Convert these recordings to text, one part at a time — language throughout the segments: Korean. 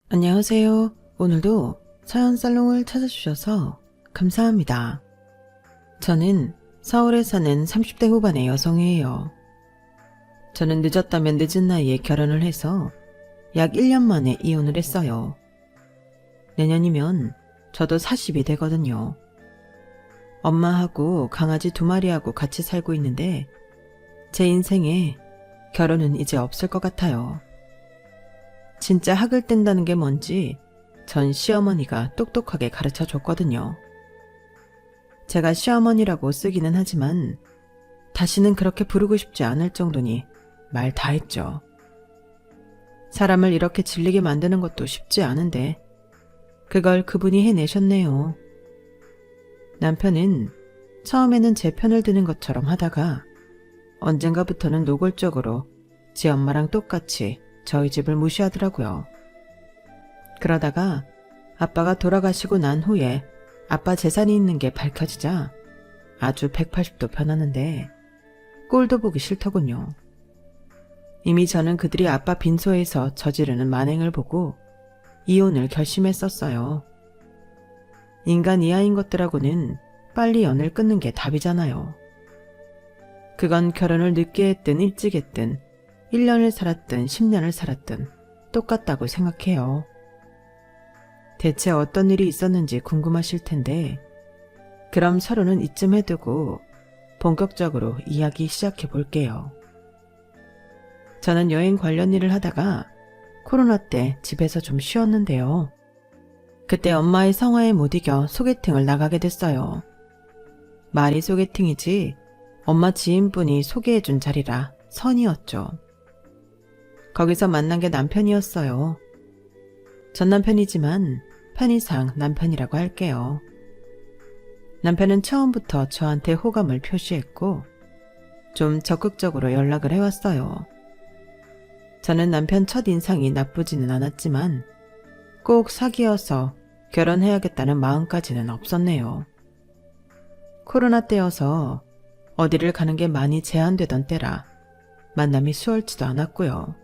안녕하세요. 오늘도 사연 살롱을 찾아주셔서 감사합니다. 저는 서울에 사는 30대 후반의 여성이에요. 저는 늦었다면 늦은 나이에 결혼을 해서 약 1년 만에 이혼을 했어요. 내년이면 저도 40이 되거든요. 엄마하고 강아지 2마리하고 같이 살고 있는데 제 인생에 결혼은 이제 없을 것 같아요. 진짜 학을 뗀다는 게 뭔지 전 시어머니가 똑똑하게 가르쳐 줬거든요. 제가 시어머니라고 쓰기는 하지만 다시는 그렇게 부르고 싶지 않을 정도니 말 다 했죠. 사람을 이렇게 질리게 만드는 것도 쉽지 않은데 그걸 그분이 해내셨네요. 남편은 처음에는 제 편을 드는 것처럼 하다가 언젠가부터는 노골적으로 제 엄마랑 똑같이 저희 집을 무시하더라고요. 그러다가 아빠가 돌아가시고 난 후에 아빠 재산이 있는 게 밝혀지자 아주 180도 변하는데 꼴도 보기 싫더군요. 이미 저는 그들이 아빠 빈소에서 저지르는 만행을 보고 이혼을 결심했었어요. 인간 이하인 것들하고는 빨리 연을 끊는 게 답이잖아요. 그건 결혼을 늦게 했든 일찍 했든 1년을 살았든 10년을 살았든 똑같다고 생각해요. 대체 어떤 일이 있었는지 궁금하실 텐데 그럼 서로는 이쯤 해두고 본격적으로 이야기 시작해 볼게요. 저는 여행 관련 일을 하다가 코로나 때 집에서 좀 쉬었는데요. 그때 엄마의 성화에 못 이겨 소개팅을 나가게 됐어요. 말이 소개팅이지 엄마 지인분이 소개해준 자리라 선이었죠. 거기서 만난 게 남편이었어요. 전 남편이지만 편의상 남편이라고 할게요. 남편은 처음부터 저한테 호감을 표시했고 좀 적극적으로 연락을 해왔어요. 저는 남편 첫인상이 나쁘지는 않았지만 꼭 사귀어서 결혼해야겠다는 마음까지는 없었네요. 코로나 때여서 어디를 가는 게 많이 제한되던 때라 만남이 수월치도 않았고요.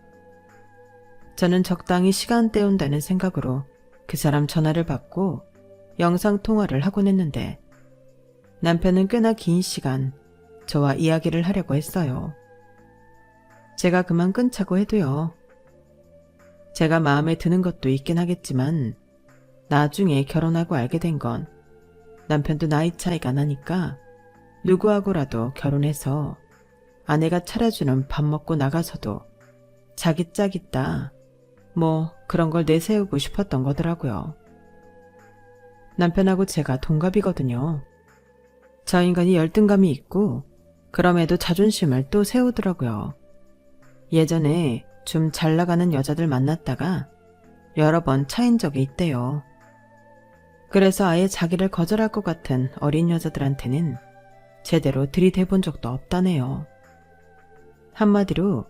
저는 적당히 시간 때운다는 생각으로 그 사람 전화를 받고 영상통화를 하곤 했는데 남편은 꽤나 긴 시간 저와 이야기를 하려고 했어요. 제가 그만 끊자고 해도요. 제가 마음에 드는 것도 있긴 하겠지만 나중에 결혼하고 알게 된 건 남편도 나이 차이가 나니까 누구하고라도 결혼해서 아내가 차려주는 밥 먹고 나가서도 자기 짝 있다 뭐 그런 걸 내세우고 싶었던 거더라고요. 남편하고 제가 동갑이거든요. 저 인간이 열등감이 있고 그럼에도 자존심을 또 세우더라고요. 예전에 좀 잘 나가는 여자들 만났다가 여러 번 차인 적이 있대요. 그래서 아예 자기를 거절할 것 같은 어린 여자들한테는 제대로 들이대본 적도 없다네요. 한마디로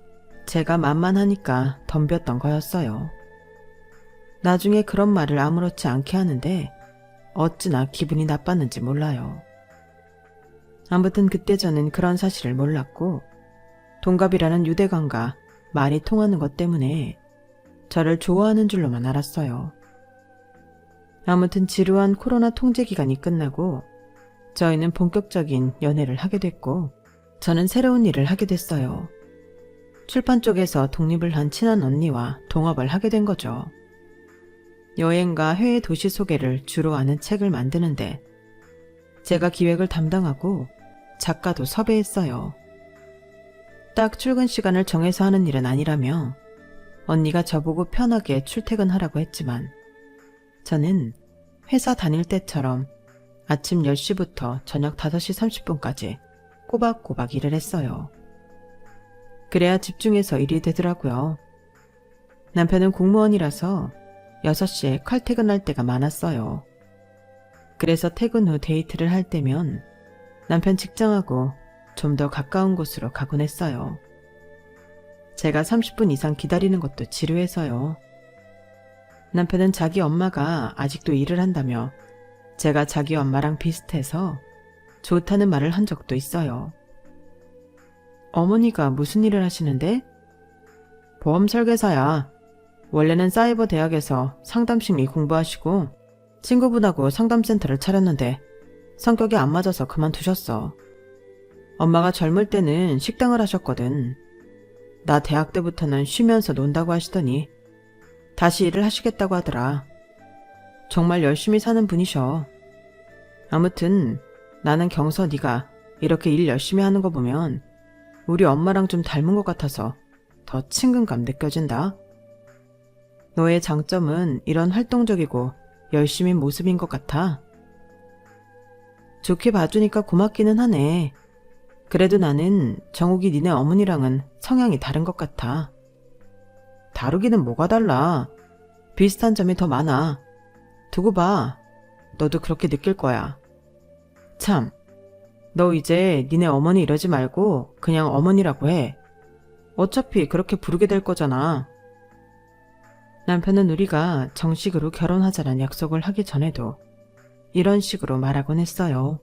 제가 만만하니까 덤볐던 거였어요. 나중에 그런 말을 아무렇지 않게 하는데 어찌나 기분이 나빴는지 몰라요. 아무튼 그때 저는 그런 사실을 몰랐고 동갑이라는 유대감과 말이 통하는 것 때문에 저를 좋아하는 줄로만 알았어요. 아무튼 지루한 코로나 통제 기간이 끝나고 저희는 본격적인 연애를 하게 됐고 저는 새로운 일을 하게 됐어요. 출판 쪽에서 독립을 한 친한 언니와 동업을 하게 된 거죠. 여행과 해외 도시 소개를 주로 하는 책을 만드는데 제가 기획을 담당하고 작가도 섭외했어요. 딱 출근 시간을 정해서 하는 일은 아니라며 언니가 저보고 편하게 출퇴근하라고 했지만 저는 회사 다닐 때처럼 아침 10시부터 저녁 5시 30분까지 꼬박꼬박 일을 했어요. 그래야 집중해서 일이 되더라고요. 남편은 공무원이라서 6시에 칼퇴근할 때가 많았어요. 그래서 퇴근 후 데이트를 할 때면 남편 직장하고 좀 더 가까운 곳으로 가곤 했어요. 제가 30분 이상 기다리는 것도 지루해서요. 남편은 자기 엄마가 아직도 일을 한다며 제가 자기 엄마랑 비슷해서 좋다는 말을 한 적도 있어요. 어머니가 무슨 일을 하시는데? 보험 설계사야. 원래는 사이버 대학에서 상담심리 공부하시고 친구분하고 상담센터를 차렸는데 성격이 안 맞아서 그만두셨어. 엄마가 젊을 때는 식당을 하셨거든. 나 대학 때부터는 쉬면서 논다고 하시더니 다시 일을 하시겠다고 하더라. 정말 열심히 사는 분이셔. 아무튼 나는 경서 네가 이렇게 일 열심히 하는 거 보면 우리 엄마랑 좀 닮은 것 같아서 더 친근감 느껴진다. 너의 장점은 이런 활동적이고 열심인 모습인 것 같아. 좋게 봐주니까 고맙기는 하네. 그래도 나는 정욱이 니네 어머니랑은 성향이 다른 것 같아. 다르기는 뭐가 달라. 비슷한 점이 더 많아. 두고 봐. 너도 그렇게 느낄 거야. 참, 너 이제 니네 어머니 이러지 말고 그냥 어머니라고 해. 어차피 그렇게 부르게 될 거잖아. 남편은 우리가 정식으로 결혼하자는 약속을 하기 전에도 이런 식으로 말하곤 했어요.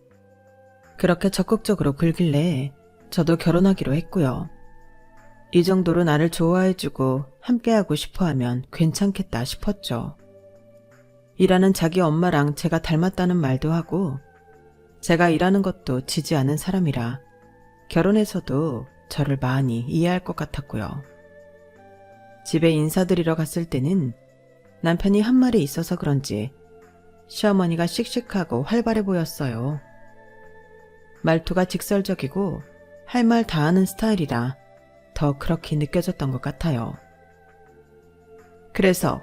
그렇게 적극적으로 굴길래 저도 결혼하기로 했고요. 이 정도로 나를 좋아해주고 함께하고 싶어하면 괜찮겠다 싶었죠. 일하는 자기 엄마랑 제가 닮았다는 말도 하고 제가 일하는 것도 지지 않은 사람이라 결혼해서도 저를 많이 이해할 것 같았고요. 집에 인사드리러 갔을 때는 남편이 한 말이 있어서 그런지 시어머니가 씩씩하고 활발해 보였어요. 말투가 직설적이고 할 말 다 하는 스타일이라 더 그렇게 느껴졌던 것 같아요. 그래서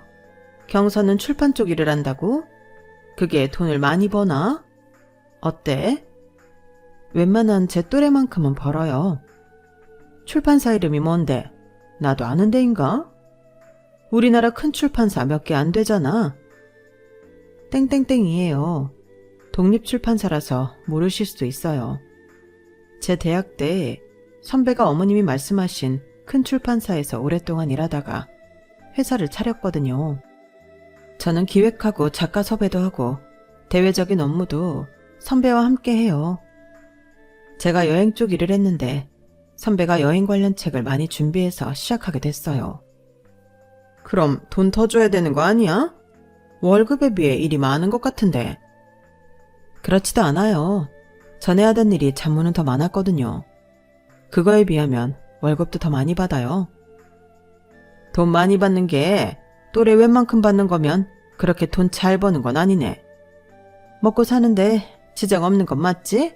경서는 출판 쪽 일을 한다고? 그게 돈을 많이 버나? 어때? 웬만한 제 또래만큼은 벌어요. 출판사 이름이 뭔데? 나도 아는 데인가? 우리나라 큰 출판사 몇 개 안 되잖아. 땡땡땡이에요. 독립출판사라서 모르실 수도 있어요. 제 대학 때 선배가 어머님이 말씀하신 큰 출판사에서 오랫동안 일하다가 회사를 차렸거든요. 저는 기획하고 작가 섭외도 하고 대외적인 업무도 선배와 함께 해요. 제가 여행 쪽 일을 했는데 선배가 여행 관련 책을 많이 준비해서 시작하게 됐어요. 그럼 돈 더 줘야 되는 거 아니야? 월급에 비해 일이 많은 것 같은데. 그렇지도 않아요. 전에 하던 일이 잡무는 더 많았거든요. 그거에 비하면 월급도 더 많이 받아요. 돈 많이 받는 게 또래 웬만큼 받는 거면 그렇게 돈 잘 버는 건 아니네. 먹고 사는데 지장 없는 건 맞지?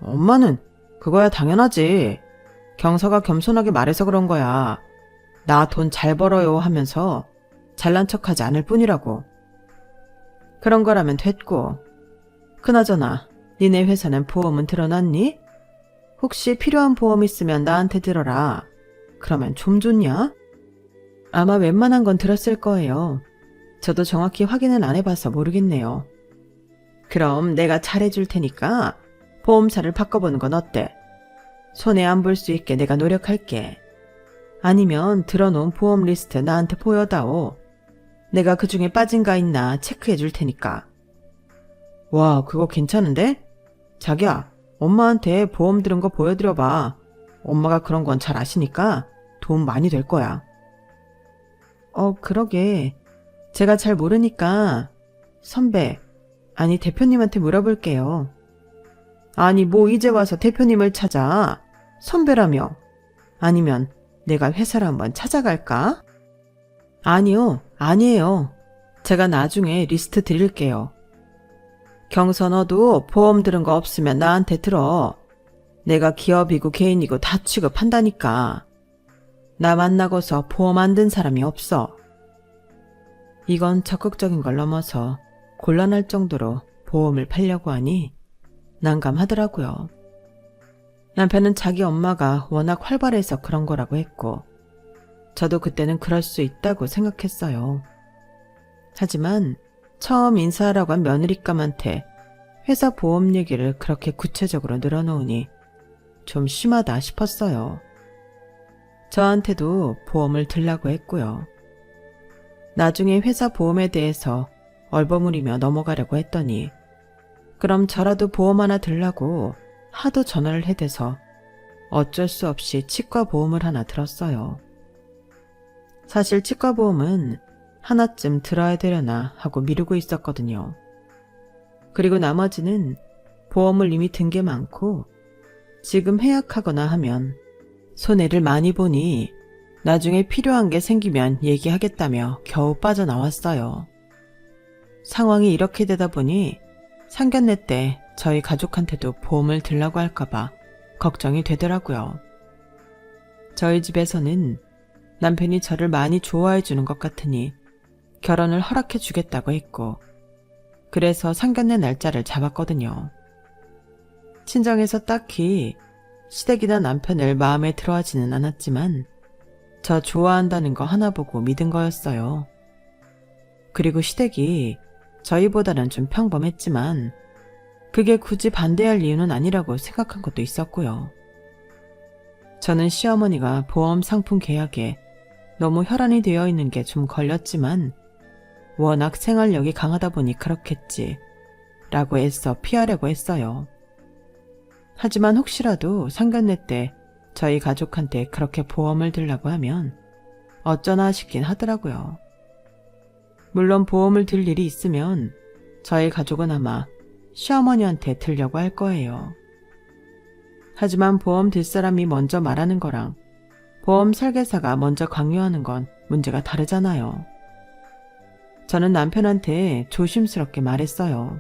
엄마는 그거야 당연하지. 경서가 겸손하게 말해서 그런 거야. 나 돈 잘 벌어요 하면서 잘난 척하지 않을 뿐이라고. 그런 거라면 됐고. 그나저나 니네 회사는 보험은 들어놨니? 혹시 필요한 보험 있으면 나한테 들어라. 그러면 좀 좋냐? 아마 웬만한 건 들었을 거예요. 저도 정확히 확인은 안 해봐서 모르겠네요. 그럼 내가 잘해줄 테니까 보험사를 바꿔보는 건 어때? 손해 안 볼 수 있게 내가 노력할게. 아니면 들어놓은 보험 리스트 나한테 보여다오. 내가 그중에 빠진가 있나 체크해 줄 테니까. 와, 그거 괜찮은데? 자기야, 엄마한테 보험 들은 거 보여드려봐. 엄마가 그런 건 잘 아시니까 도움 많이 될 거야. 그러게. 제가 잘 모르니까 선배, 아니 대표님한테 물어볼게요. 아니 뭐 이제 와서 대표님을 찾아. 선배라며. 아니면 내가 회사를 한번 찾아갈까? 아니에요. 제가 나중에 리스트 드릴게요. 경서 너도 보험 들은 거 없으면 나한테 들어. 내가 기업이고 개인이고 다 취급한다니까. 나 만나고서 보험 안 든 사람이 없어. 이건 적극적인 걸 넘어서 곤란할 정도로 보험을 팔려고 하니 난감하더라고요. 남편은 자기 엄마가 워낙 활발해서 그런 거라고 했고 저도 그때는 그럴 수 있다고 생각했어요. 하지만 처음 인사하라고 한 며느리감한테 회사 보험 얘기를 그렇게 구체적으로 늘어놓으니 좀 심하다 싶었어요. 저한테도 보험을 들라고 했고요. 나중에 회사 보험에 대해서 얼버무리며 넘어가려고 했더니 그럼 저라도 보험 하나 들라고 하도 전화를 해대서 어쩔 수 없이 치과 보험을 하나 들었어요. 사실 치과보험은 하나쯤 들어야 되려나 하고 미루고 있었거든요. 그리고 나머지는 보험을 이미 든 게 많고 지금 해약하거나 하면 손해를 많이 보니 나중에 필요한 게 생기면 얘기하겠다며 겨우 빠져나왔어요. 상황이 이렇게 되다 보니 상견례 때 저희 가족한테도 보험을 들라고 할까봐 걱정이 되더라고요. 저희 집에서는 남편이 저를 많이 좋아해 주는 것 같으니 결혼을 허락해 주겠다고 했고, 그래서 상견례 날짜를 잡았거든요. 친정에서 딱히 시댁이나 남편을 마음에 들어 하지는 않았지만 저 좋아한다는 거 하나 보고 믿은 거였어요. 그리고 시댁이 저희보다는 좀 평범했지만 그게 굳이 반대할 이유는 아니라고 생각한 것도 있었고요. 저는 시어머니가 보험 상품 계약에 너무 혈안이 되어 있는 게 좀 걸렸지만 워낙 생활력이 강하다 보니 그렇겠지 라고 애써 피하려고 했어요. 하지만 혹시라도 상견례 때 저희 가족한테 그렇게 보험을 들라고 하면 어쩌나 싶긴 하더라고요. 물론 보험을 들 일이 있으면 저희 가족은 아마 시어머니한테 들려고 할 거예요. 하지만 보험 들 사람이 먼저 말하는 거랑 보험 설계사가 먼저 강요하는 건 문제가 다르잖아요. 저는 남편한테 조심스럽게 말했어요.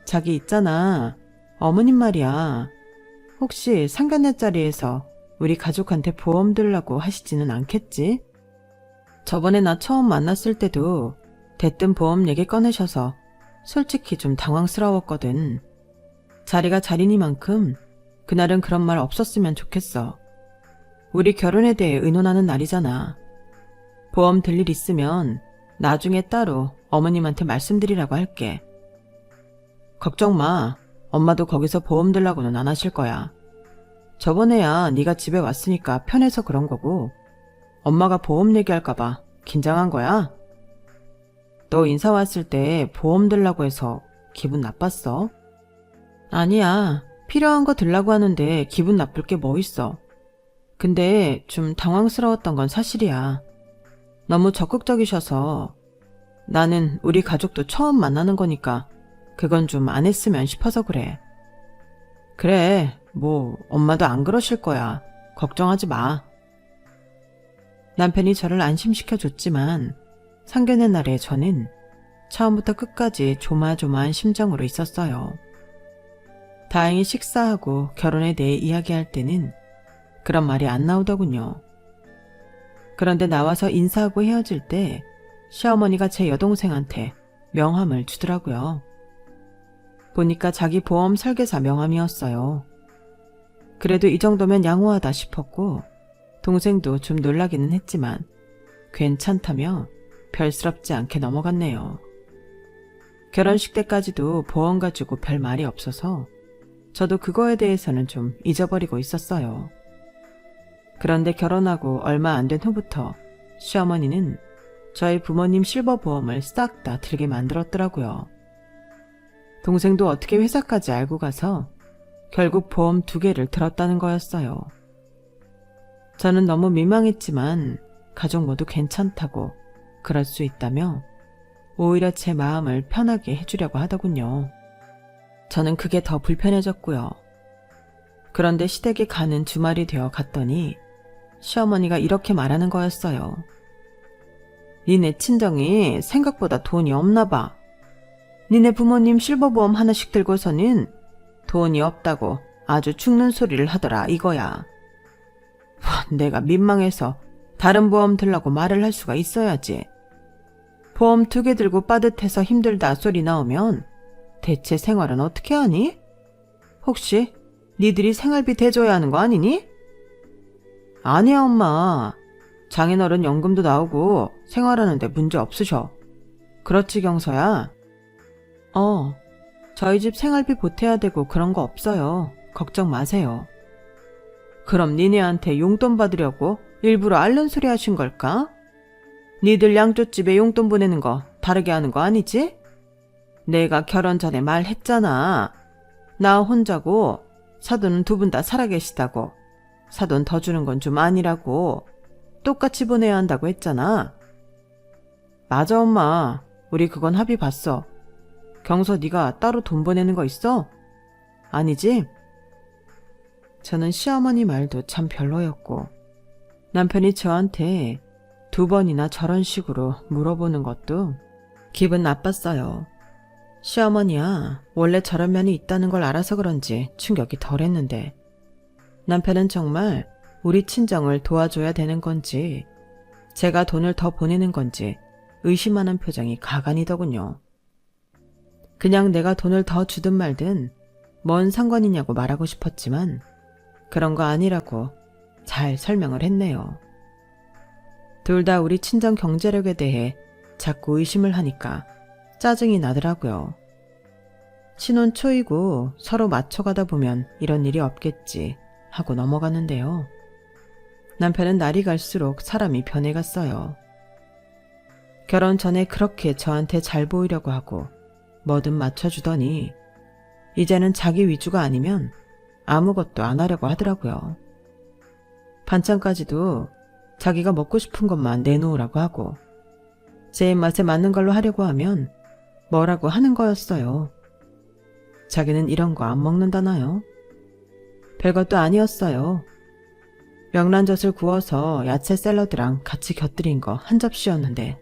자기 있잖아. 어머님 말이야. 혹시 상견례 자리에서 우리 가족한테 보험 들라고 하시지는 않겠지? 저번에 나 처음 만났을 때도 대뜸 보험 얘기 꺼내셔서 솔직히 좀 당황스러웠거든. 자리가 자리니만큼 그날은 그런 말 없었으면 좋겠어. 우리 결혼에 대해 의논하는 날이잖아. 보험 들 일 있으면 나중에 따로 어머님한테 말씀드리라고 할게. 걱정 마. 엄마도 거기서 보험 들라고는 안 하실 거야. 저번에야 네가 집에 왔으니까 편해서 그런 거고 엄마가 보험 얘기할까봐 긴장한 거야? 너 인사 왔을 때 보험 들라고 해서 기분 나빴어? 아니야. 필요한 거 들라고 하는데 기분 나쁠 게 뭐 있어. 근데 좀 당황스러웠던 건 사실이야. 너무 적극적이셔서 나는 우리 가족도 처음 만나는 거니까 그건 좀 안 했으면 싶어서 그래. 그래, 뭐 엄마도 안 그러실 거야. 걱정하지 마. 남편이 저를 안심시켜줬지만 상견례 날에 저는 처음부터 끝까지 조마조마한 심정으로 있었어요. 다행히 식사하고 결혼에 대해 이야기할 때는 그런 말이 안 나오더군요. 그런데 나와서 인사하고 헤어질 때 시어머니가 제 여동생한테 명함을 주더라고요. 보니까 자기 보험 설계사 명함이었어요. 그래도 이 정도면 양호하다 싶었고 동생도 좀 놀라기는 했지만 괜찮다며 별스럽지 않게 넘어갔네요. 결혼식 때까지도 보험 가지고 별 말이 없어서 저도 그거에 대해서는 좀 잊어버리고 있었어요. 그런데 결혼하고 얼마 안 된 후부터 시어머니는 저희 부모님 실버보험을 싹 다 들게 만들었더라고요. 동생도 어떻게 회사까지 알고 가서 결국 보험 2개를 들었다는 거였어요. 저는 너무 민망했지만 가족 모두 괜찮다고 그럴 수 있다며 오히려 제 마음을 편하게 해주려고 하더군요. 저는 그게 더 불편해졌고요. 그런데 시댁에 가는 주말이 되어 갔더니 시어머니가 이렇게 말하는 거였어요. 니네 친정이 생각보다 돈이 없나 봐. 니네 부모님 실버보험 하나씩 들고서는 돈이 없다고 아주 죽는 소리를 하더라 이거야. 내가 민망해서 다른 보험 들라고 말을 할 수가 있어야지. 보험 2개 들고 빠듯해서 힘들다 소리 나오면 대체 생활은 어떻게 하니? 혹시 니들이 생활비 대줘야 하는 거 아니니? 아니야 엄마. 장인어른 연금도 나오고 생활하는데 문제 없으셔. 그렇지 경서야? 저희 집 생활비 보태야 되고 그런 거 없어요. 걱정 마세요. 그럼 니네한테 용돈 받으려고 일부러 앓는 소리 하신 걸까? 니들 양조집에 용돈 보내는 거 다르게 하는 거 아니지? 내가 결혼 전에 말했잖아. 나 혼자고 사돈은 2분 다 살아계시다고. 사돈 더 주는 건 좀 아니라고. 똑같이 보내야 한다고 했잖아. 맞아, 엄마. 우리 그건 합의 봤어. 경서 네가 따로 돈 보내는 거 있어? 아니지? 저는 시어머니 말도 참 별로였고 남편이 저한테 2번이나 저런 식으로 물어보는 것도 기분 나빴어요. 시어머니야, 원래 저런 면이 있다는 걸 알아서 그런지 충격이 덜했는데 남편은 정말 우리 친정을 도와줘야 되는 건지 제가 돈을 더 보내는 건지 의심하는 표정이 가관이더군요. 그냥 내가 돈을 더 주든 말든 뭔 상관이냐고 말하고 싶었지만 그런 거 아니라고 잘 설명을 했네요. 둘 다 우리 친정 경제력에 대해 자꾸 의심을 하니까 짜증이 나더라고요. 신혼 초이고 서로 맞춰가다 보면 이런 일이 없겠지 하고 넘어갔는데요. 남편은 날이 갈수록 사람이 변해갔어요. 결혼 전에 그렇게 저한테 잘 보이려고 하고 뭐든 맞춰주더니 이제는 자기 위주가 아니면 아무것도 안 하려고 하더라고요. 반찬까지도 자기가 먹고 싶은 것만 내놓으라고 하고 제 입맛에 맞는 걸로 하려고 하면 뭐라고 하는 거였어요. 자기는 이런 거 안 먹는다나요? 별것도 아니었어요. 명란젓을 구워서 야채 샐러드랑 같이 곁들인 거 한 접시였는데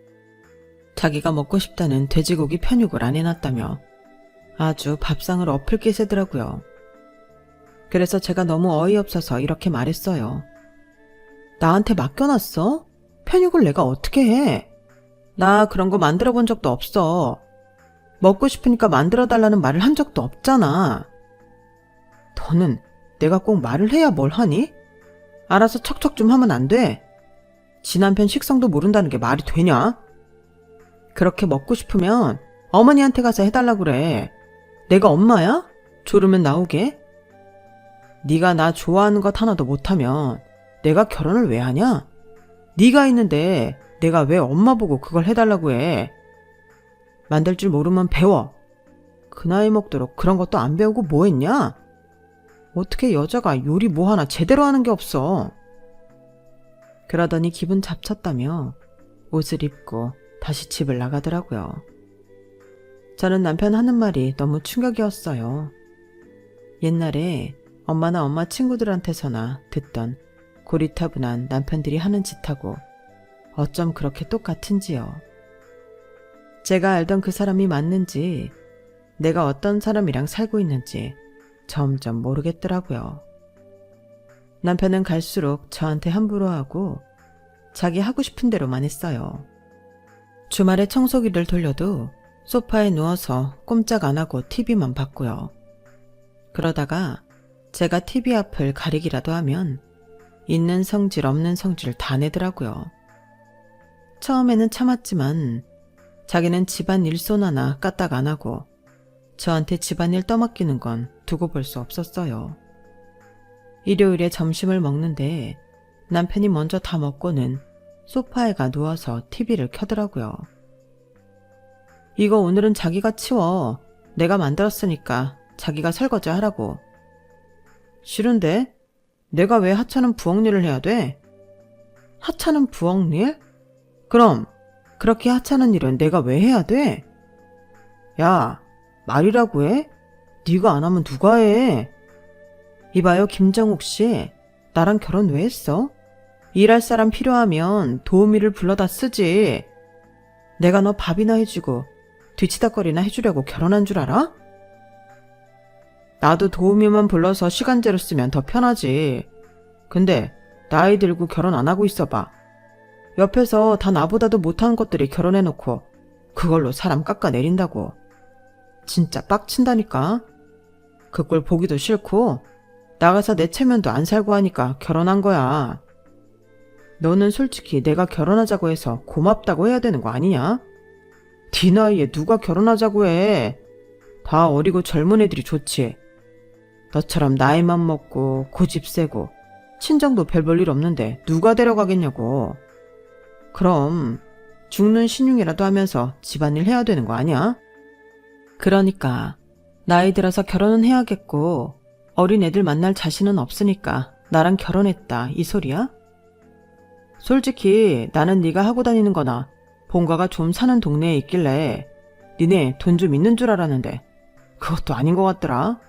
자기가 먹고 싶다는 돼지고기 편육을 안 해놨다며 아주 밥상을 엎을 기세더라고요. 그래서 제가 너무 어이없어서 이렇게 말했어요. 나한테 맡겨놨어? 편육을 내가 어떻게 해? 나 그런 거 만들어 본 적도 없어. 먹고 싶으니까 만들어달라는 말을 한 적도 없잖아. 너는 내가 꼭 말을 해야 뭘 하니? 알아서 척척 좀 하면 안 돼? 지 남편 식성도 모른다는 게 말이 되냐? 그렇게 먹고 싶으면 어머니한테 가서 해달라고 그래. 내가 엄마야? 졸으면 나오게? 네가 나 좋아하는 것 하나도 못하면 내가 결혼을 왜 하냐? 네가 있는데 내가 왜 엄마 보고 그걸 해달라고 해? 만들 줄 모르면 배워. 그 나이 먹도록 그런 것도 안 배우고 뭐 했냐? 어떻게 여자가 요리 뭐 하나 제대로 하는 게 없어. 그러더니 기분 잡쳤다며 옷을 입고 다시 집을 나가더라고요. 저는 남편 하는 말이 너무 충격이었어요. 옛날에 엄마나 엄마 친구들한테서나 듣던 고리타분한 남편들이 하는 짓하고 어쩜 그렇게 똑같은지요. 제가 알던 그 사람이 맞는지 내가 어떤 사람이랑 살고 있는지 점점 모르겠더라고요. 남편은 갈수록 저한테 함부로 하고 자기 하고 싶은 대로만 했어요. 주말에 청소기를 돌려도 소파에 누워서 꼼짝 안 하고 TV만 봤고요. 그러다가 제가 TV 앞을 가리기라도 하면 있는 성질 없는 성질 다 내더라고요. 처음에는 참았지만 자기는 집안 일손 하나 까딱 안 하고 저한테 집안일 떠맡기는 건 두고 볼 수 없었어요. 일요일에 점심을 먹는데 남편이 먼저 다 먹고는 소파에 가 누워서 TV를 켜더라고요. 이거 오늘은 자기가 치워. 내가 만들었으니까 자기가 설거지 하라고. 싫은데? 내가 왜 하찮은 부엌일을 해야 돼? 하찮은 부엌일? 그럼 그렇게 하찮은 일은 내가 왜 해야 돼? 야, 말이라고 해? 네가 안 하면 누가 해? 이봐요, 김정욱 씨. 나랑 결혼 왜 했어? 일할 사람 필요하면 도우미를 불러다 쓰지. 내가 너 밥이나 해주고 뒤치다거리나 해주려고 결혼한 줄 알아? 나도 도우미만 불러서 시간제로 쓰면 더 편하지. 근데 나이 들고 결혼 안 하고 있어봐. 옆에서 다 나보다도 못하는 것들이 결혼해놓고 그걸로 사람 깎아내린다고. 진짜 빡친다니까. 그 꼴 보기도 싫고 나가서 내 체면도 안 살고 하니까 결혼한 거야. 너는 솔직히 내가 결혼하자고 해서 고맙다고 해야 되는 거 아니냐? 네 나이에 누가 결혼하자고 해. 다 어리고 젊은 애들이 좋지. 너처럼 나이만 먹고 고집 세고 친정도 별 볼 일 없는데 누가 데려가겠냐고. 그럼 죽는 신용이라도 하면서 집안일 해야 되는 거 아니야? 그러니까 나이 들어서 결혼은 해야겠고 어린 애들 만날 자신은 없으니까 나랑 결혼했다 이 소리야? 솔직히 나는 네가 하고 다니는 거나 본가가 좀 사는 동네에 있길래 니네 돈 좀 있는 줄 알았는데 그것도 아닌 것 같더라.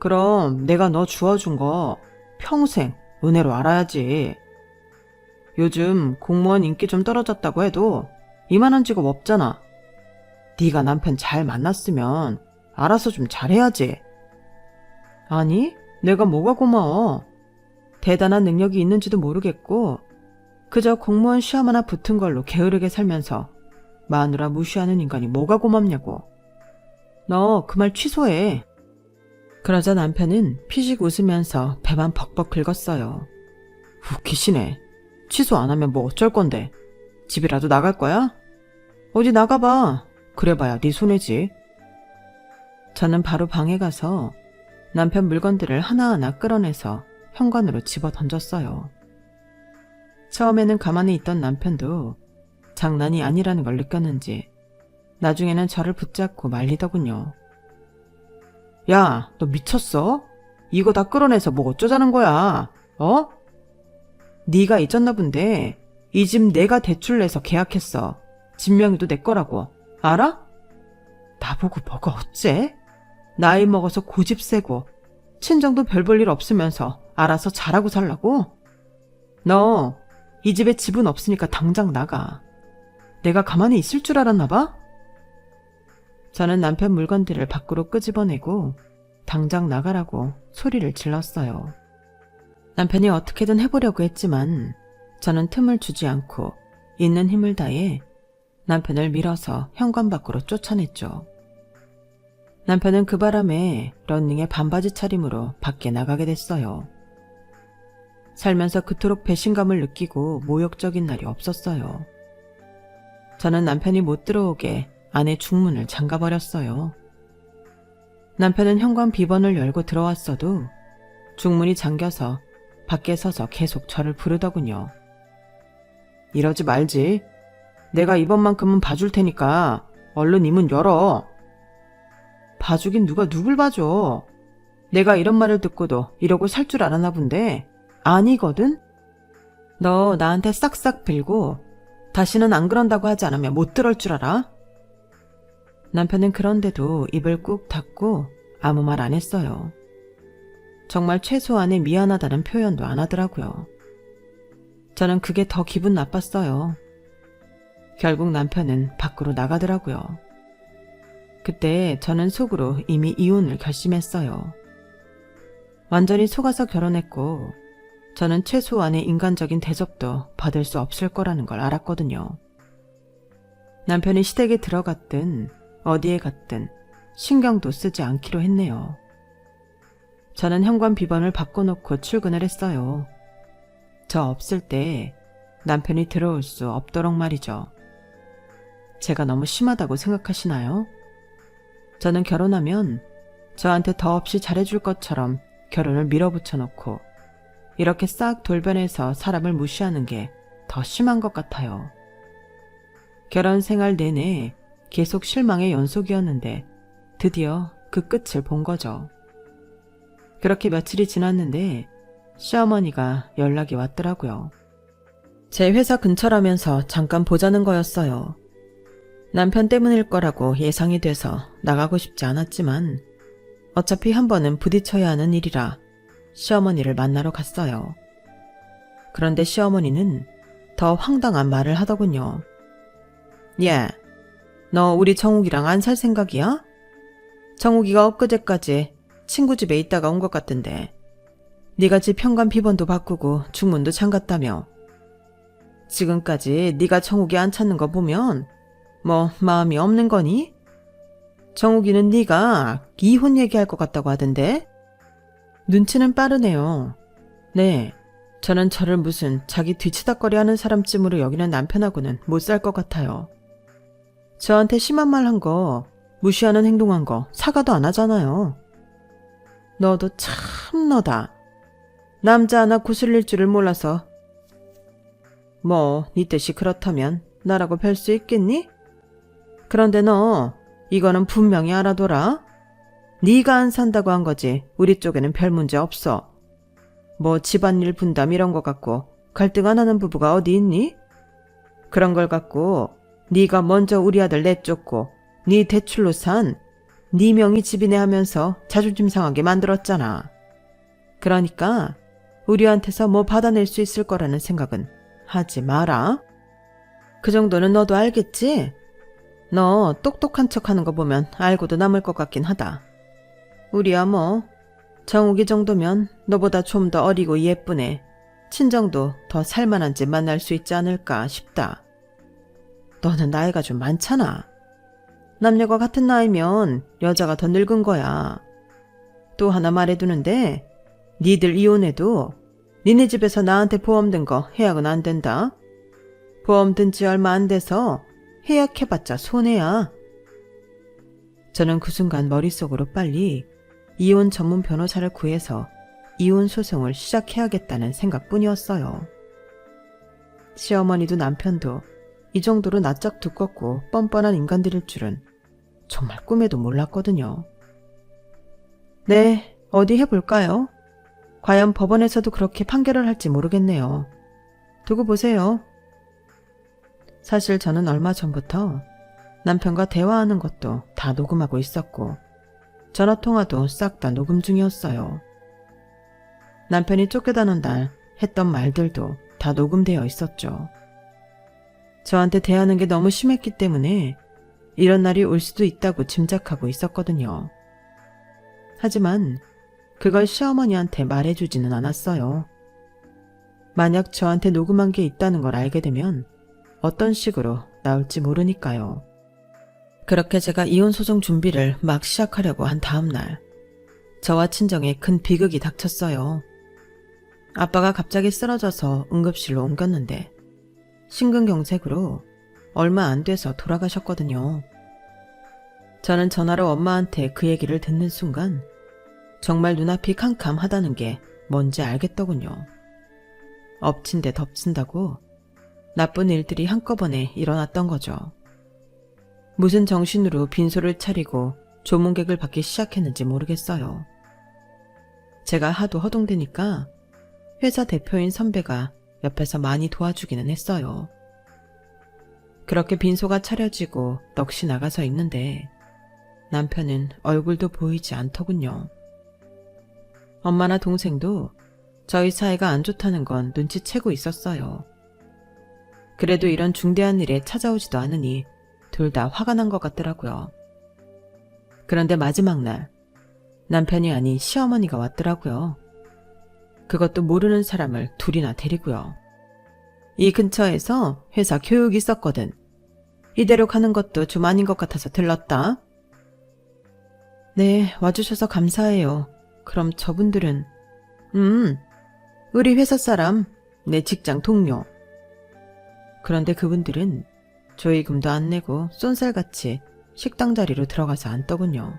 그럼 내가 너 주워준 거 평생 은혜로 알아야지. 요즘 공무원 인기 좀 떨어졌다고 해도 이만한 직업 없잖아. 네가 남편 잘 만났으면 알아서 좀 잘해야지. 아니, 내가 뭐가 고마워. 대단한 능력이 있는지도 모르겠고 그저 공무원 시험 하나 붙은 걸로 게으르게 살면서 마누라 무시하는 인간이 뭐가 고맙냐고. 너 그 말 취소해. 그러자 남편은 피식 웃으면서 배만 벅벅 긁었어요. 웃기시네. 취소 안 하면 뭐 어쩔 건데. 집이라도 나갈 거야? 어디 나가봐. 그래봐야 네 손해지. 저는 바로 방에 가서 남편 물건들을 하나하나 끌어내서 현관으로 집어 던졌어요. 처음에는 가만히 있던 남편도 장난이 아니라는 걸 느꼈는지 나중에는 저를 붙잡고 말리더군요. 야, 너 미쳤어? 이거 다 끌어내서 뭐 어쩌자는 거야? 어? 네가 잊었나 본데 이 집 내가 대출 내서 계약했어. 집 명의도 내 거라고. 알아? 나보고 뭐가 어째? 나이 먹어서 고집 세고 친정도 별 볼 일 없으면서 알아서 잘하고 살라고? 너 이 집에 집은 없으니까 당장 나가. 내가 가만히 있을 줄 알았나 봐? 저는 남편 물건들을 밖으로 끄집어내고 당장 나가라고 소리를 질렀어요. 남편이 어떻게든 해보려고 했지만 저는 틈을 주지 않고 있는 힘을 다해 남편을 밀어서 현관 밖으로 쫓아냈죠. 남편은 그 바람에 런닝에 반바지 차림으로 밖에 나가게 됐어요. 살면서 그토록 배신감을 느끼고 모욕적인 날이 없었어요. 저는 남편이 못 들어오게 안에 중문을 잠가버렸어요. 남편은 현관 비번을 열고 들어왔어도 중문이 잠겨서 밖에 서서 계속 저를 부르더군요. 이러지 말지. 내가 이번만큼은 봐줄 테니까 얼른 이 문 열어. 봐주긴 누가 누굴 봐줘. 내가 이런 말을 듣고도 이러고 살 줄 알았나 본데 아니거든? 너 나한테 싹싹 빌고 다시는 안 그런다고 하지 않으면 못 들을 줄 알아? 남편은 그런데도 입을 꾹 닫고 아무 말 안 했어요. 정말 최소한의 미안하다는 표현도 안 하더라고요. 저는 그게 더 기분 나빴어요. 결국 남편은 밖으로 나가더라고요. 그때 저는 속으로 이미 이혼을 결심했어요. 완전히 속아서 결혼했고 저는 최소한의 인간적인 대접도 받을 수 없을 거라는 걸 알았거든요. 남편이 시댁에 들어갔든 어디에 갔든 신경도 쓰지 않기로 했네요. 저는 현관 비번을 바꿔놓고 출근을 했어요. 저 없을 때 남편이 들어올 수 없도록 말이죠. 제가 너무 심하다고 생각하시나요? 저는 결혼하면 저한테 더없이 잘해줄 것처럼 결혼을 밀어붙여놓고 이렇게 싹 돌변해서 사람을 무시하는 게 더 심한 것 같아요. 결혼 생활 내내 계속 실망의 연속이었는데 드디어 그 끝을 본 거죠. 그렇게 며칠이 지났는데 시어머니가 연락이 왔더라고요. 제 회사 근처라면서 잠깐 보자는 거였어요. 남편 때문일 거라고 예상이 돼서 나가고 싶지 않았지만 어차피 한 번은 부딪혀야 하는 일이라 시어머니를 만나러 갔어요. 그런데 시어머니는 더 황당한 말을 하더군요. 야, 너 우리 정욱이랑 안 살 생각이야? 정욱이가 엊그제까지 친구 집에 있다가 온 것 같던데 네가 집 현관 비번도 바꾸고 중문도 잠갔다며. 지금까지 네가 정욱이 안 찾는 거 보면 뭐 마음이 없는 거니? 정욱이는 네가 이혼 얘기할 것 같다고 하던데? 눈치는 빠르네요. 네, 저는 저를 무슨 자기 뒤치다거리 하는 사람쯤으로 여기는 남편하고는 못 살 것 같아요. 저한테 심한 말 한 거, 무시하는 행동한 거 사과도 안 하잖아요. 너도 참 너다. 남자 하나 구슬릴 줄을 몰라서. 뭐 네 뜻이 그렇다면 나라고 별 수 있겠니? 그런데 너 이거는 분명히 알아둬라. 네가 안 산다고 한 거지 우리 쪽에는 별 문제 없어. 뭐 집안일 분담 이런 거 갖고 갈등 안 하는 부부가 어디 있니? 그런 걸 갖고 네가 먼저 우리 아들 내쫓고 네 대출로 산 네 명의 집이네 하면서 자존심 상하게 만들었잖아. 그러니까 우리한테서 뭐 받아낼 수 있을 거라는 생각은 하지 마라. 그 정도는 너도 알겠지? 너 똑똑한 척하는 거 보면 알고도 남을 것 같긴 하다. 우리야 뭐 정욱이 정도면 너보다 좀 더 어리고 예쁘네. 친정도 더 살만한 집 만날 수 있지 않을까 싶다. 너는 나이가 좀 많잖아. 남녀가 같은 나이면 여자가 더 늙은 거야. 또 하나 말해두는데 니들 이혼해도 니네 집에서 나한테 보험 든 거 해약은 안 된다. 보험 든 지 얼마 안 돼서 해약해봤자 손해야. 저는 그 순간 머릿속으로 빨리 이혼 전문 변호사를 구해서 이혼 소송을 시작해야겠다는 생각뿐이었어요. 시어머니도 남편도 이 정도로 낯짝 두껍고 뻔뻔한 인간들일 줄은 정말 꿈에도 몰랐거든요. 네, 어디 해볼까요? 과연 법원에서도 그렇게 판결을 할지 모르겠네요. 두고 보세요. 사실 저는 얼마 전부터 남편과 대화하는 것도 다 녹음하고 있었고 전화통화도 싹 다 녹음 중이었어요. 남편이 쫓겨다는 날 했던 말들도 다 녹음되어 있었죠. 저한테 대하는 게 너무 심했기 때문에 이런 날이 올 수도 있다고 짐작하고 있었거든요. 하지만 그걸 시어머니한테 말해주지는 않았어요. 만약 저한테 녹음한 게 있다는 걸 알게 되면 어떤 식으로 나올지 모르니까요. 그렇게 제가 이혼소송 준비를 막 시작하려고 한 다음 날, 저와 친정에 큰 비극이 닥쳤어요. 아빠가 갑자기 쓰러져서 응급실로 옮겼는데 심근경색으로 얼마 안 돼서 돌아가셨거든요. 저는 전화로 엄마한테 그 얘기를 듣는 순간 정말 눈앞이 캄캄하다는 게 뭔지 알겠더군요. 엎친 데 덮친다고 나쁜 일들이 한꺼번에 일어났던 거죠. 무슨 정신으로 빈소를 차리고 조문객을 받기 시작했는지 모르겠어요. 제가 하도 허둥대니까 회사 대표인 선배가 옆에서 많이 도와주기는 했어요. 그렇게 빈소가 차려지고 넋이 나가서 있는데 남편은 얼굴도 보이지 않더군요. 엄마나 동생도 저희 사이가 안 좋다는 건 눈치채고 있었어요. 그래도 이런 중대한 일에 찾아오지도 않으니 둘 다 화가 난 것 같더라고요. 그런데 마지막 날 남편이 아닌 시어머니가 왔더라고요. 그것도 모르는 사람을 둘이나 데리고요. 이 근처에서 회사 교육이 있었거든. 이대로 가는 것도 좀 아닌 것 같아서 들렀다. 네, 와주셔서 감사해요. 그럼 저분들은 우리 회사 사람, 내 직장 동료. 그런데 그분들은 조의금도 안 내고 쏜살같이 식당 자리로 들어가서 앉더군요.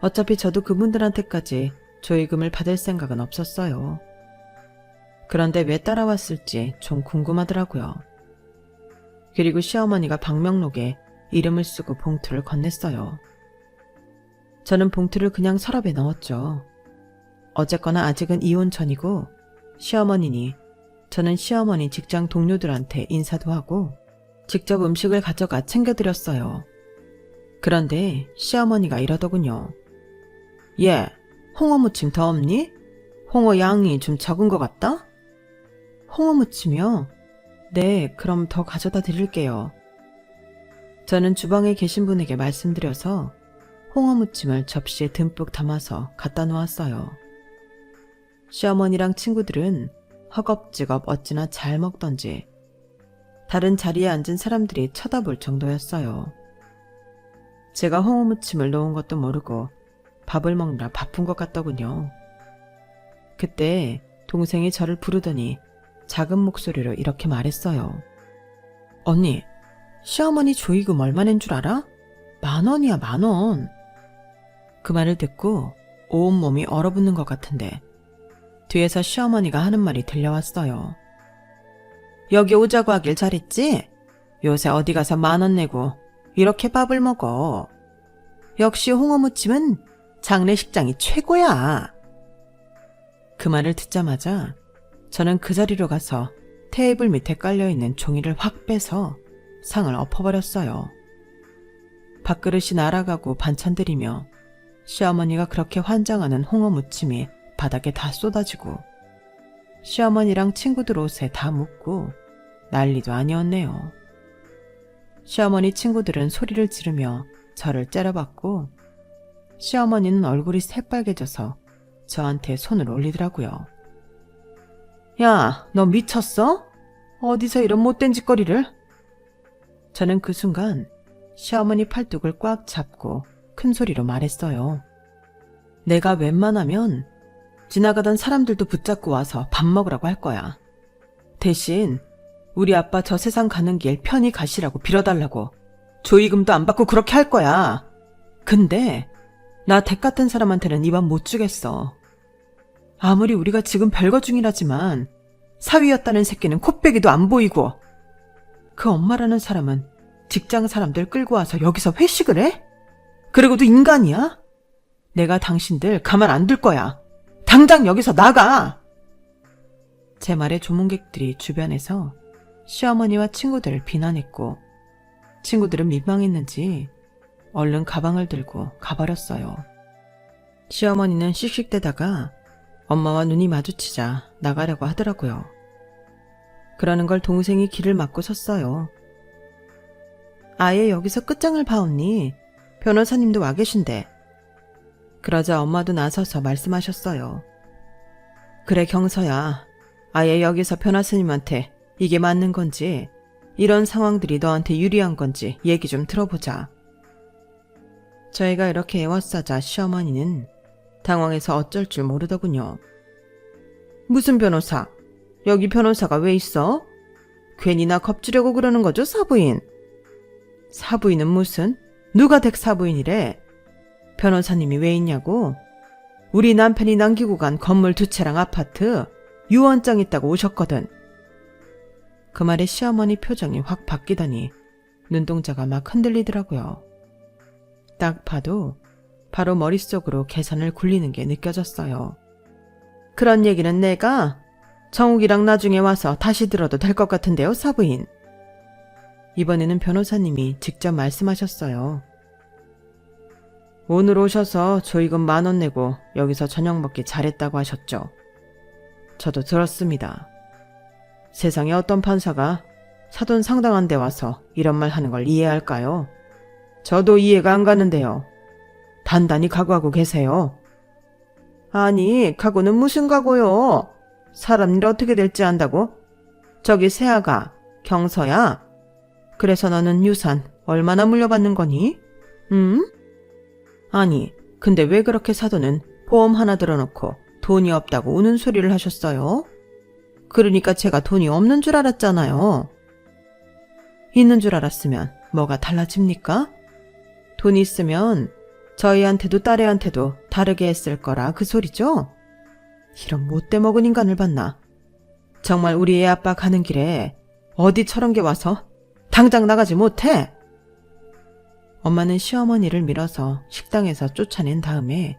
어차피 저도 그분들한테까지 조의금을 받을 생각은 없었어요. 그런데 왜 따라왔을지 좀 궁금하더라고요. 그리고 시어머니가 방명록에 이름을 쓰고 봉투를 건넸어요. 저는 봉투를 그냥 서랍에 넣었죠. 어쨌거나 아직은 이혼 전이고 시어머니니 저는 시어머니 직장 동료들한테 인사도 하고 직접 음식을 가져가 챙겨드렸어요. 그런데 시어머니가 이러더군요. 얘, 홍어 무침 더 없니? 홍어 양이 좀 적은 것 같다? 홍어 무침이요? 네, 그럼 더 가져다 드릴게요. 저는 주방에 계신 분에게 말씀드려서 홍어 무침을 접시에 듬뿍 담아서 갖다 놓았어요. 시어머니랑 친구들은 허겁지겁 어찌나 잘 먹던지 다른 자리에 앉은 사람들이 쳐다볼 정도였어요. 제가 홍어 무침을 놓은 것도 모르고 밥을 먹느라 바쁜 것 같더군요. 그때 동생이 저를 부르더니 작은 목소리로 이렇게 말했어요. 언니, 시어머니 조의금 얼마 낸 줄 알아? 10,000원이야, 10,000원. 그 말을 듣고 온몸이 얼어붙는 것 같은데 뒤에서 시어머니가 하는 말이 들려왔어요. 여기 오자고 하길 잘했지? 요새 어디 가서 10,000원 내고 이렇게 밥을 먹어. 역시 홍어무침은 장례식장이 최고야. 그 말을 듣자마자 저는 그 자리로 가서 테이블 밑에 깔려있는 종이를 확 빼서 상을 엎어버렸어요. 밥그릇이 날아가고 반찬들이며 시어머니가 그렇게 환장하는 홍어 무침이 바닥에 다 쏟아지고 시어머니랑 친구들 옷에 다 묻고 난리도 아니었네요. 시어머니 친구들은 소리를 지르며 저를 째려봤고 시어머니는 얼굴이 새빨개져서 저한테 손을 올리더라고요. 야, 너 미쳤어? 어디서 이런 못된 짓거리를? 저는 그 순간 시어머니 팔뚝을 꽉 잡고 큰 소리로 말했어요. 내가 웬만하면 지나가던 사람들도 붙잡고 와서 밥 먹으라고 할 거야. 대신 우리 아빠 저 세상 가는 길 편히 가시라고 빌어달라고. 조의금도 안 받고 그렇게 할 거야. 근데 나 댁 같은 사람한테는 이 밥 못 주겠어. 아무리 우리가 지금 별거 중이라지만 사위였다는 새끼는 콧배기도 안 보이고 그 엄마라는 사람은 직장 사람들 끌고 와서 여기서 회식을 해? 그리고도 인간이야? 내가 당신들 가만 안 둘 거야. 당장 여기서 나가! 제 말에 조문객들이 주변에서 시어머니와 친구들을 비난했고 친구들은 민망했는지 얼른 가방을 들고 가버렸어요. 시어머니는 씩씩대다가 엄마와 눈이 마주치자 나가려고 하더라고요. 그러는 걸 동생이 길을 막고 섰어요. 아예 여기서 끝장을 봐온니 변호사님도 와 계신데. 그러자 엄마도 나서서 말씀하셨어요. 그래 경서야, 아예 여기서 변호사님한테 이게 맞는 건지 이런 상황들이 너한테 유리한 건지 얘기 좀 들어보자. 저희가 이렇게 애워싸자 시어머니는 당황해서 어쩔 줄 모르더군요. 무슨 변호사? 여기 변호사가 왜 있어? 괜히 나 겁주려고 그러는 거죠, 사부인? 사부인은 무슨? 누가 댁 사부인이래? 변호사님이 왜 있냐고? 우리 남편이 남기고 간 건물 2채랑 아파트 유언장 있다고 오셨거든. 그 말에 시어머니 표정이 확 바뀌더니 눈동자가 막 흔들리더라고요. 딱 봐도 바로 머릿속으로 계산을 굴리는 게 느껴졌어요. 그런 얘기는 내가 정욱이랑 나중에 와서 다시 들어도 될 것 같은데요, 사부인. 이번에는 변호사님이 직접 말씀하셨어요. 오늘 오셔서 조의금 10,000원 내고 여기서 저녁 먹기 잘했다고 하셨죠. 저도 들었습니다. 세상에 어떤 판사가 사돈 상당한 데 와서 이런 말 하는 걸 이해할까요? 저도 이해가 안 가는데요. 단단히 각오하고 계세요. 아니, 각오는 무슨 각오요? 사람 일 어떻게 될지 안다고? 저기 새아가, 경서야. 그래서 너는 유산 얼마나 물려받는 거니? 아니, 근데 왜 그렇게 사돈은 보험 하나 들어놓고 돈이 없다고 우는 소리를 하셨어요? 그러니까 제가 돈이 없는 줄 알았잖아요. 있는 줄 알았으면 뭐가 달라집니까? 돈이 있으면 저희한테도 딸애한테도 다르게 했을 거라 그 소리죠? 이런 못돼 먹은 인간을 봤나? 정말 우리 애 아빠 가는 길에 어디 저런 게 와서 당장 나가지 못해? 엄마는 시어머니를 밀어서 식당에서 쫓아낸 다음에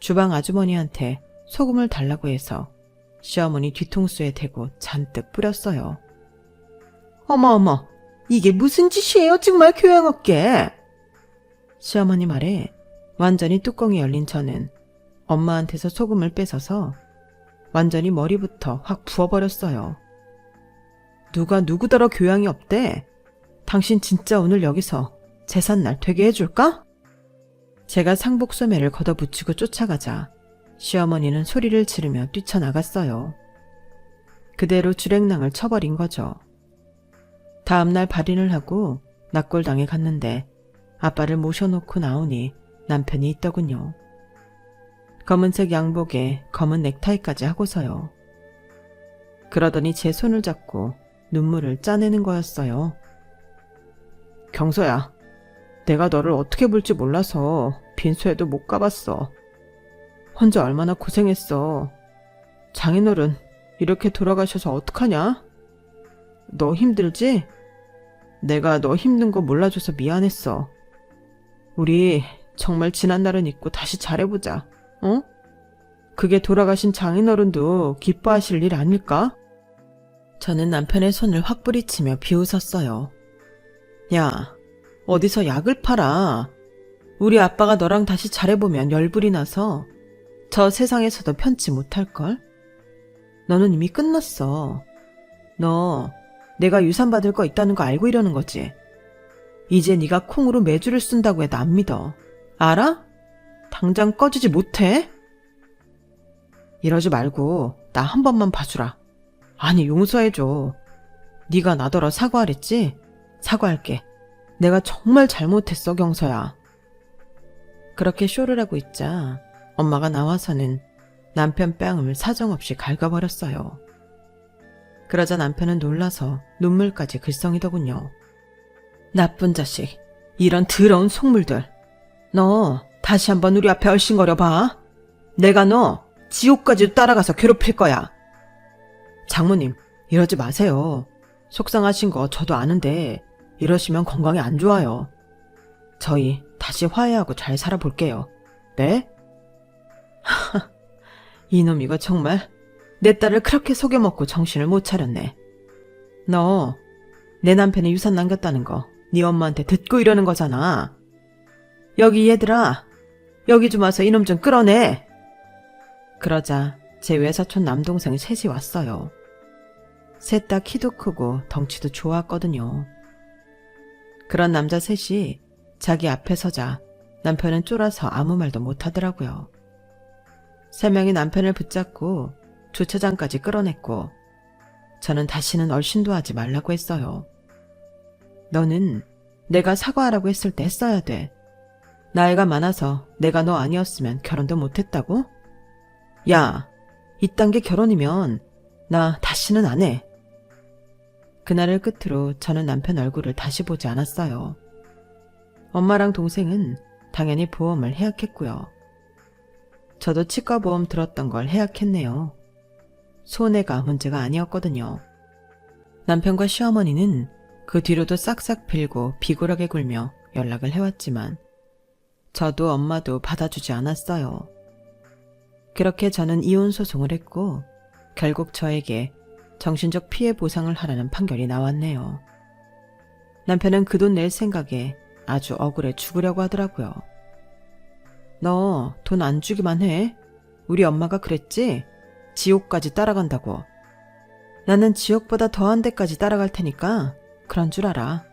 주방 아주머니한테 소금을 달라고 해서 시어머니 뒤통수에 대고 잔뜩 뿌렸어요. 어머, 이게 무슨 짓이에요, 정말 교양 없게. 시어머니 말에 완전히 뚜껑이 열린 저는 엄마한테서 소금을 뺏어서 완전히 머리부터 확 부어버렸어요. 누가 누구더러 교양이 없대? 당신 진짜 오늘 여기서 제삿날 되게 해줄까? 제가 상복소매를 걷어붙이고 쫓아가자 시어머니는 소리를 지르며 뛰쳐나갔어요. 그대로 주랭랑을 쳐버린 거죠. 다음날 발인을 하고 납골당에 갔는데 아빠를 모셔놓고 나오니 남편이 있더군요. 검은색 양복에 검은 넥타이까지 하고서요. 그러더니 제 손을 잡고 눈물을 짜내는 거였어요. 경서야, 내가 너를 어떻게 볼지 몰라서 빈소에도 못 가봤어. 혼자 얼마나 고생했어. 장인어른 이렇게 돌아가셔서 어떡하냐? 너 힘들지? 내가 너 힘든 거 몰라줘서 미안했어. 우리 정말 지난 날은 잊고 다시 잘해보자. 어? 그게 돌아가신 장인어른도 기뻐하실 일 아닐까? 저는 남편의 손을 확 뿌리치며 비웃었어요. 야, 어디서 약을 팔아. 우리 아빠가 너랑 다시 잘해보면 열불이 나서 저 세상에서도 편치 못할걸? 너는 이미 끝났어. 너 내가 유산 받을 거 있다는 거 알고 이러는 거지? 이제 네가 콩으로 매주를 쓴다고 해도 안 믿어. 알아? 당장 꺼지지 못해? 이러지 말고 나 한 번만 봐주라. 아니 용서해줘. 네가 나더러 사과하랬지? 사과할게. 내가 정말 잘못했어 경서야. 그렇게 쇼를 하고 있자 엄마가 나와서는 남편 뺨을 사정없이 갉아버렸어요. 그러자 남편은 놀라서 눈물까지 글썽이더군요. 나쁜 자식, 이런 더러운 속물들. 너 다시 한번 우리 앞에 얼씬거려 봐. 내가 너 지옥까지 따라가서 괴롭힐 거야. 장모님, 이러지 마세요. 속상하신 거 저도 아는데 이러시면 건강에 안 좋아요. 저희 다시 화해하고 잘 살아볼게요. 네? 이놈 이거 정말 내 딸을 그렇게 속여먹고 정신을 못 차렸네. 너 내 남편이 유산 남겼다는 거 네 엄마한테 듣고 이러는 거잖아. 여기 얘들아, 여기 좀 와서 이놈 좀 끌어내. 그러자 제 외사촌 남동생 셋이 왔어요. 셋 다 키도 크고 덩치도 좋았거든요. 그런 남자 셋이 자기 앞에 서자 남편은 쫄아서 아무 말도 못하더라고요. 세 명이 남편을 붙잡고 주차장까지 끌어냈고 저는 다시는 얼씬도 하지 말라고 했어요. 너는 내가 사과하라고 했을 때 했어야 돼. 나이가 많아서 내가 너 아니었으면 결혼도 못했다고? 야, 이딴 게 결혼이면 나 다시는 안 해. 그날을 끝으로 저는 남편 얼굴을 다시 보지 않았어요. 엄마랑 동생은 당연히 보험을 해약했고요. 저도 치과보험 들었던 걸 해약했네요. 손해가 문제가 아니었거든요. 남편과 시어머니는 그 뒤로도 싹싹 빌고 비굴하게 굴며 연락을 해왔지만 저도 엄마도 받아주지 않았어요. 그렇게 저는 이혼 소송을 했고 결국 저에게 정신적 피해 보상을 하라는 판결이 나왔네요. 남편은 그 돈 낼 생각에 아주 억울해 죽으려고 하더라고요. 너 돈 안 주기만 해? 우리 엄마가 그랬지? 지옥까지 따라간다고. 나는 지옥보다 더한 데까지 따라갈 테니까 그런 줄 알아.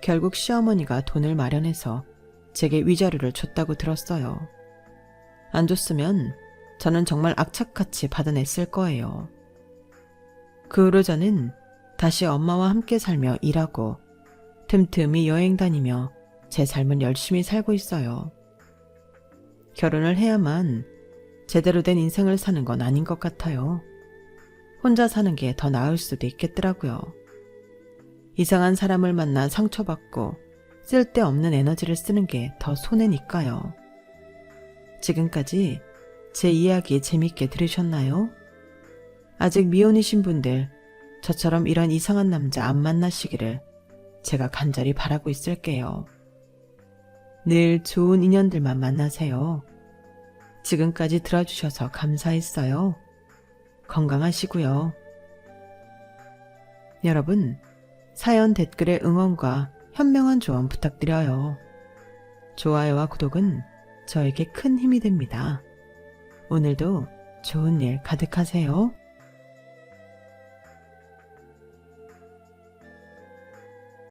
결국 시어머니가 돈을 마련해서 제게 위자료를 줬다고 들었어요. 안 줬으면 저는 정말 악착같이 받아냈을 거예요. 그 후로 저는 다시 엄마와 함께 살며 일하고 틈틈이 여행 다니며 제 삶은 열심히 살고 있어요. 결혼을 해야만 제대로 된 인생을 사는 건 아닌 것 같아요. 혼자 사는 게 더 나을 수도 있겠더라고요. 이상한 사람을 만나 상처받고 쓸데없는 에너지를 쓰는 게 더 손해니까요. 지금까지 제 이야기 재밌게 들으셨나요? 아직 미혼이신 분들, 저처럼 이런 이상한 남자 안 만나시기를 제가 간절히 바라고 있을게요. 늘 좋은 인연들만 만나세요. 지금까지 들어주셔서 감사했어요. 건강하시고요. 여러분, 사연 댓글에 응원과 현명한 조언 부탁드려요. 좋아요와 구독은 저에게 큰 힘이 됩니다. 오늘도 좋은 일 가득하세요.